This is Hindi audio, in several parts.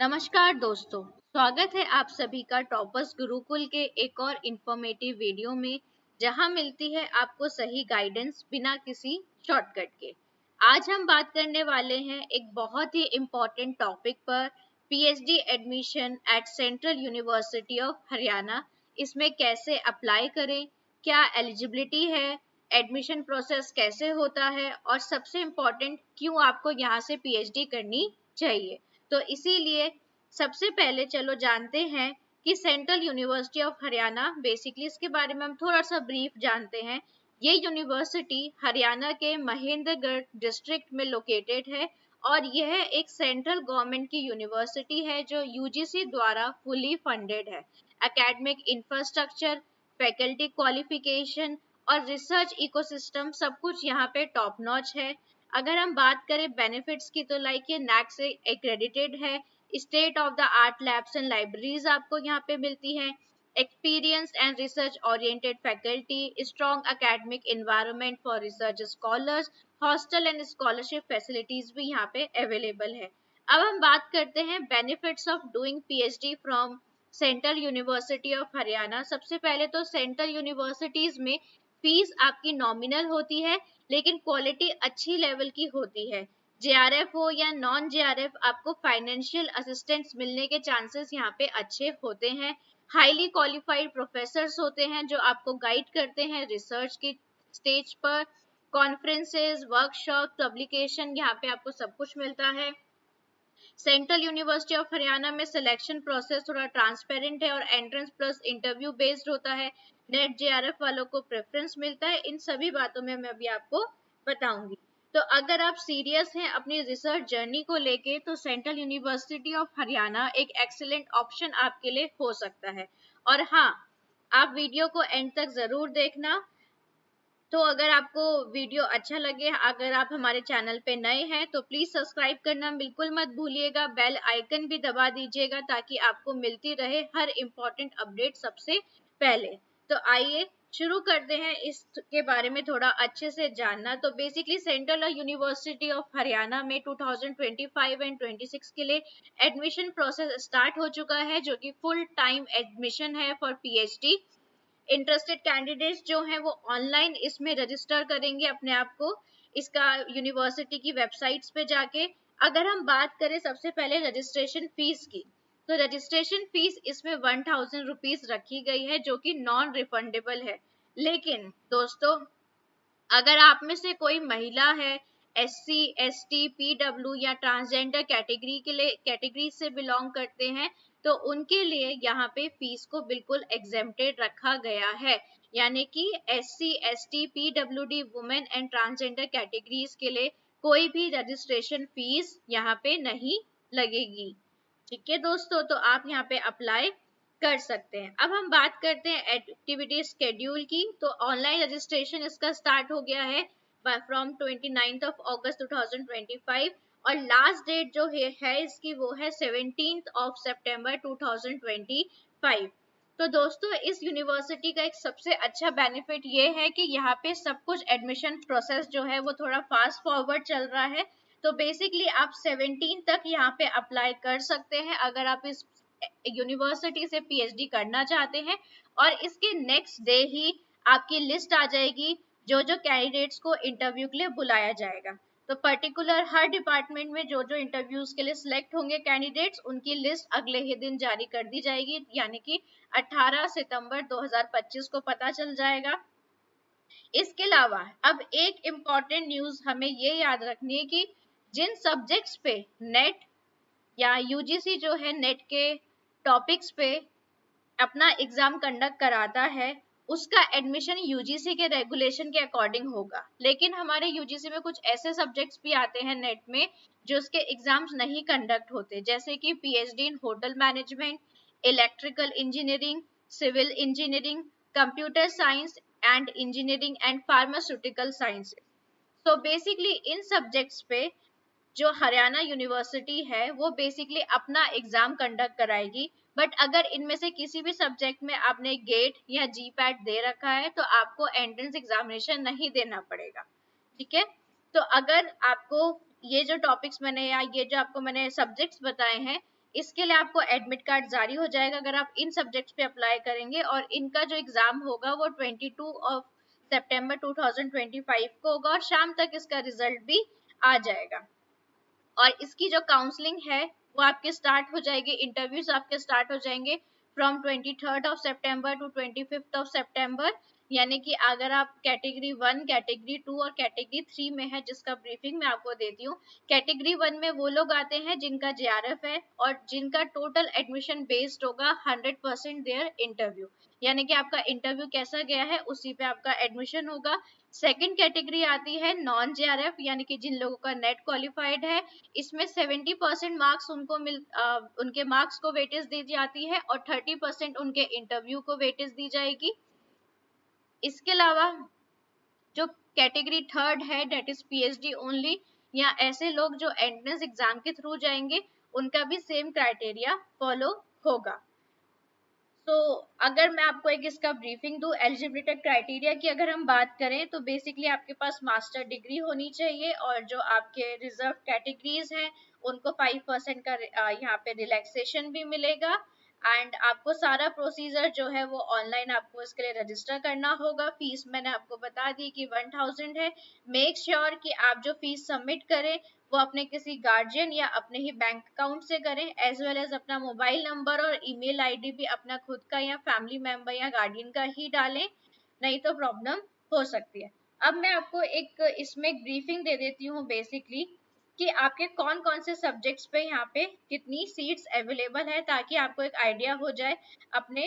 नमस्कार दोस्तों, स्वागत है आप सभी का टॉपर्स गुरुकुल के एक और इंफॉर्मेटिव वीडियो में, जहां मिलती है आपको सही गाइडेंस बिना किसी शॉर्टकट के। आज हम बात करने वाले हैं एक बहुत ही इम्पोर्टेंट टॉपिक पर, PhD admission eight central university of Haryana. इसमें कैसे अप्लाई करें, क्या एलिजिबिलिटी है, एडमिशन प्रोसेस कैसे होता है और सबसे इम्पोर्टेंट क्यों आपको यहाँ से पीएचडी करनी चाहिए। तो इसीलिए सबसे पहले चलो जानते हैं कि central university of Haryana, basically इसके बारे में हम थोड़ा सा ब्रीफ जानते हैं। ये यूनिवर्सिटी हरियाणा के महेंद्रगढ़ डिस्ट्रिक्ट में लोकेटेड है और यह एक सेंट्रल गवर्नमेंट की यूनिवर्सिटी है जो यूजीसी द्वारा फुली फंडेड है। एकेडमिक इंफ्रास्ट्रक्चर, फैकल्टी क्वालिफिकेशन और रिसर्च इकोसिस्टम सब कुछ यहाँ पे टॉप नॉच है। अगर हम बात करें बेनिफिट्स की, तो लाइक ये नैक से एक्रेडिटेड है, state of the art labs and libraries आपको यहाँ पे मिलती है, experience and research oriented faculty, strong academic environment for research scholars, hostel and scholarship facilities भी यहाँ पे अवेलेबल है। अब हम बात करते हैं benefits of doing PhD from central university of Haryana. सबसे पहले तो सेंट्रल यूनिवर्सिटीज में फीस आपकी नॉमिनल होती है, लेकिन क्वालिटी अच्छी लेवल की होती है। जेआरएफ हो या नॉन जेआरएफ, आपको फाइनेंशियल असिस्टेंस मिलने के चांसेस यहाँ पे अच्छे होते हैं। हाईली क्वालिफाइड प्रोफेसर्स होते हैं जो आपको गाइड करते हैं रिसर्च की स्टेज पर। कॉन्फ्रेंसेस, वर्कशॉप, पब्लिकेशन, यहाँ पे आपको सब कुछ मिलता है। सेंट्रल यूनिवर्सिटी ऑफ हरियाणा में सिलेक्शन प्रोसेस थोड़ा ट्रांसपेरेंट है और एंट्रेंस प्लस इंटरव्यू बेस्ड होता है। नेट जेआरएफ वालों को प्रेफरेंस मिलता है। इन सभी बातों में मैं अभी आपको बताऊंगी। तो अगर आप सीरियस हैं अपनी रिसर्च जर्नी को लेके, तो सेंट्रल यूनिवर्सिटी ऑफ हरियाणा एक एक्सीलेंट ऑप्शन आपके लिए हो सकता है। और हाँ, आप वीडियो को एंड तक जरूर देखना। तो अगर आपको वीडियो अच्छा लगे, अगर आप हमारे चैनल पे नए हैं, तो प्लीज सब्सक्राइब करना बिल्कुल मत भूलिएगा। बेल आइकन भी दबा दीजिएगा ताकि आपको मिलती रहे हर इम्पोर्टेंट अपडेट सबसे पहले। तो आइए शुरू करते हैं इसके बारे में थोड़ा अच्छे से जानना। तो basically central university of Haryana में 2025 एंड 26 के लिए एडमिशन प्रोसेस स्टार्ट हो चुका है, जो कि फुल टाइम एडमिशन है फॉर पीएचडी। इंटरेस्टेड कैंडिडेट्स जो हैं वो ऑनलाइन इसमें रजिस्टर करेंगे अपने आप को, इसका यूनिवर्सिटी की वेबसाइट्स पे जाके। अगर हम बात करें सबसे पहले रजिस्ट्रेशन फीस की, तो रजिस्ट्रेशन फीस इसमें 1000 रुपीज रखी गई है, जो कि नॉन रिफंडेबल है। लेकिन दोस्तों, अगर आप में से कोई महिला है, एससी, एसटी, पीडब्ल्यू या ट्रांसजेंडर कैटेगरी से बिलोंग करते हैं, तो उनके लिए यहाँ पे फीस को बिल्कुल एग्जेम्प्टेड रखा गया है। यानी कि SC, ST, PWD, women and transgender categories के लिए कोई भी रजिस्ट्रेशन फीस यहाँ पे नहीं लगेगी। ठीक है दोस्तों, तो आप यहाँ पे अप्लाई कर सकते हैं। अब हम बात करते हैं एक्टिविटी स्केड्यूल की। तो ऑनलाइन रजिस्ट्रेशन इसका स्टार्ट हो गया है फ्रॉम 29 ऑफ अगस्त 2025 और लास्ट डेट जो है इसकी वो है 17 ऑफ सितंबर 2025। तो दोस्तों, इस यूनिवर्सिटी का एक सबसे अच्छा बेनिफिट ये है कि यहाँ पे सब कुछ एडमिशन प्रोसेस जो है वो थोड़ा फास्ट फॉरवर्ड चल रहा है। तो बेसिकली आप 17 तक यहाँ पे अप्लाई कर सकते हैं अगर आप इस यूनिवर्सिटी से पीएचडी करना चाहते हैं, और इसके नेक्स्ट डे ही आपकी लिस्ट आ जाएगी जो जो कैंडिडेट्स को इंटरव्यू के लिए बुलाया जाएगा। तो पर्टिकुलर हर डिपार्टमेंट में जो जो इंटरव्यूज के लिए सिलेक्ट होंगे कैंडिडेट्स, उनकी लिस्ट अगले ही दिन जारी कर दी जाएगी, यानी कि 18 सितंबर 2025 को पता चल जाएगा। इसके अलावा अब एक इम्पॉर्टेंट न्यूज हमें ये याद रखनी है कि जिन सब्जेक्ट्स पे नेट या यूजीसी जो है नेट के टॉपिक्स पे अपना एग्जाम कंडक्ट कराता है, उसका एडमिशन यूजीसी के रेगुलेशन के अकॉर्डिंग होगा। लेकिन हमारे यूजीसी में कुछ ऐसे सब्जेक्ट्स भी आते हैं नेट में जो उसके एग्जाम्स नहीं कंडक्ट होते, जैसे कि PhD in hotel management, electrical engineering, civil engineering, computer science and engineering and pharmaceutical sciences. तो बेसिकली इन सब्जेक्ट्स पे जो हरियाणा यूनिवर्सिटी है वो बेसिकली अपना एग्जाम कंडक्ट कराएगी। बट अगर इनमें से किसी भी सब्जेक्ट में आपने गेट या जीपैट दे रखा है, तो आपको एंट्रेंस एग्जामिनेशन नहीं देना पड़ेगा। ठीक है, तो अगर आपको ये जो टॉपिक्स मैंने या ये जो आपको मैंने सब्जेक्ट्स बताए हैं, इसके लिए आपको एडमिट कार्ड जारी हो जाएगा अगर आप इन सब्जेक्ट्स पे अप्लाई करेंगे, और इनका जो एग्जाम होगा वो 22 सितंबर 2025 को होगा, और शाम तक इसका रिजल्ट भी आ जाएगा। और इसकी जो काउंसलिंग है वो आपके स्टार्ट हो जाएगी, इंटरव्यूज आपके स्टार्ट हो जाएंगे फ्रॉम 23 सितंबर टू 25 सितंबर। यानी कि अगर आप कैटेगरी 1, कैटेगरी 2 और कैटेगरी 3 में है, जिसका ब्रीफिंग मैं आपको देती हूँ। कैटेगरी 1 में वो लोग आते हैं जिनका जेआरएफ है और जिनका टोटल एडमिशन बेस्ड होगा 100% देयर इंटरव्यू, यानी कि आपका इंटरव्यू कैसा गया है उसी पे आपका एडमिशन होगा। सेकंड कैटेगरी आती है नॉन जेआरएफ, यानी कि जिन लोगों का नेट क्वालिफाइड है। इसमें 70% मार्क्स उनको उनके मार्क्स को वेटेज दी जाती है और 30% उनके इंटरव्यू को वेटेज दी जाएगी। इसके अलावा जो कैटेगरी थर्ड है, डेट इज पीएचडी ओनली, या ऐसे लोग जो एंट्रेंस एग्जाम के थ्रू जाएंगे, उनका भी सेम क्राइटेरिया फॉलो होगा। तो अगर मैं आपको एक इसका ब्रीफिंग दूं एलिजिबिलिटी क्राइटेरिया की, अगर हम बात करें तो बेसिकली आपके पास मास्टर डिग्री होनी चाहिए, और जो आपके रिजर्व कैटेगरीज हैं उनको 5% का यहाँ पे रिलैक्सेशन भी मिलेगा। एंड आपको सारा प्रोसीजर जो है वो ऑनलाइन आपको इसके लिए रजिस्टर करना होगा। फीस मैंने आपको बता दी कि 1000 है। मेक श्योर कि आप जो फीस सबमिट करें वो अपने किसी गार्जियन या अपने ही बैंक अकाउंट से करें, एज वेल एज अपना मोबाइल नंबर और ईमेल आईडी भी अपना खुद का या फैमिली मेंबर या गार्डियन का ही डालें, नहीं तो प्रॉब्लम हो सकती है। अब मैं आपको एक इसमें एक ब्रीफिंग दे देती हूँ बेसिकली कि आपके कौन कौन से सब्जेक्ट्स पे यहाँ पे कितनी सीट्स अवेलेबल है, ताकि आपको एक आइडिया हो जाए अपने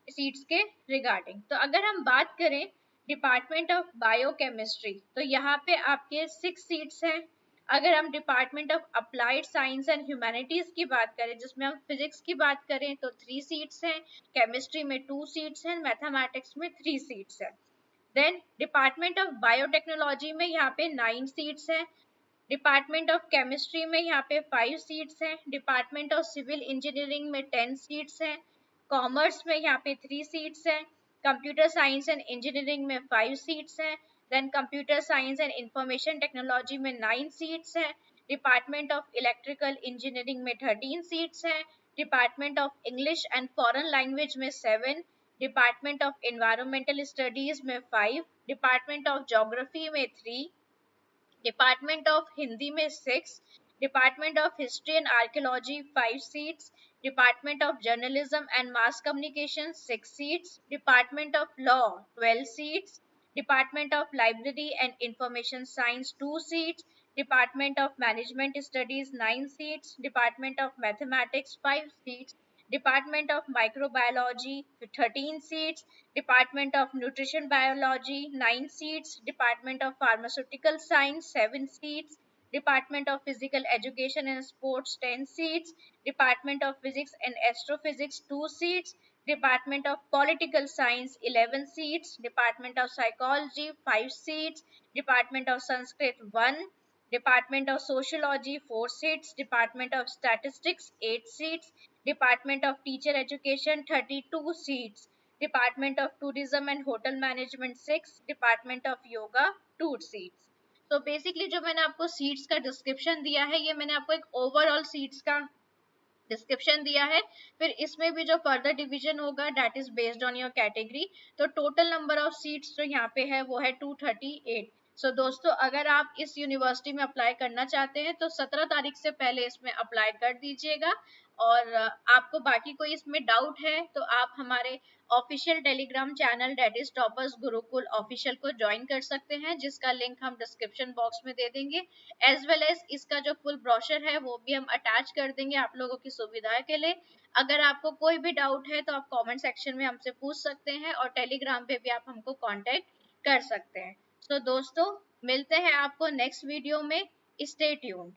सीट्स के रिगार्डिंग। तो अगर हम बात करें डिपार्टमेंट ऑफ बायोकेमिस्ट्री, तो यहाँ पे आपके 6 सीट्स हैं। अगर हम department of applied science and humanities की बात करें, जिसमें हम फिजिक्स की बात करें, तो 3 सीट्स हैं। केमिस्ट्री में 2 सीट्स हैं, मैथमेटिक्स में 3 सीट्स हैं। देन डिपार्टमेंट ऑफ बायोटेक्नोलॉजी में यहाँ पे 9 सीट्स हैं। डिपार्टमेंट ऑफ केमिस्ट्री में यहाँ पे 5 सीट्स हैं। डिपार्टमेंट ऑफ सिविल इंजीनियरिंग में 10 सीट्स हैं। कॉमर्स में यहाँ पे 3 सीट्स हैं। कंप्यूटर साइंस एंड इंजीनियरिंग में 5 सीट्स हैं। Then computer science and information technology में 9 सीट्स हैं। डिपार्टमेंट ऑफ इलेक्ट्रिकल इंजीनियरिंग में 13 सीट्स हैं। Department of English and foreign language में 7। डिपार्टमेंट ऑफ एनवायरमेंटल स्टडीज में 5। डिपार्टमेंट ऑफ ज्योग्राफी में 3। डिपार्टमेंट ऑफ हिंदी में 6। Department of history and archaeology 5 seats. Department of journalism and mass communication 6 seats. Department of law 12 seats. Department of library and information science 2 seats. Department of management studies 9 seats. Department of mathematics 5 seats. Department of microbiology 13 seats. Department of nutrition biology 9 seats. Department of pharmaceutical science 7 seats. Department of physical education and sports 10 seats. Department of physics and astrophysics 2 seats. Department of political science 11 seats. Department of psychology 5 seats. Department of Sanskrit 1। Department of sociology 4 seats. Department of statistics 8 seats. Department of teacher education 32 seats. Department of tourism and hotel management 6। Department of yoga 2 seats. तो बेसिकली जो मैंने आपको सीट्स का डिस्क्रिप्शन दिया है, ये मैंने आपको एक ओवरऑल सीट्स का डिस्क्रिप्शन दिया है। फिर इसमें भी जो फर्दर डिवीजन होगा that is based on your category. तो टोटल नंबर ऑफ सीट्स जो यहाँ पे है वो है 238। सो दोस्तों, अगर आप इस यूनिवर्सिटी में अप्लाई करना चाहते हैं तो 17 तारीख से पहले इसमें अप्लाई कर दीजिएगा। और आपको बाकी कोई इसमें डाउट है तो आप हमारे official Telegram channel that is toppers Gurukul official को ज्वाइन कर सकते हैं, जिसका लिंक हम डिस्क्रिप्शन बॉक्स में दे देंगे। एज वेल एज इसका जो फुल ब्रोशर है वो भी हम अटैच कर देंगे आप लोगों की सुविधा के लिए। अगर आपको कोई भी डाउट है तो आप कमेंट सेक्शन में हमसे पूछ सकते हैं, और टेलीग्राम पे भी आप हमको कांटेक्ट कर सकते हैं। सो दोस्तों, मिलते हैं आपको नेक्स्ट वीडियो में। Stay tuned.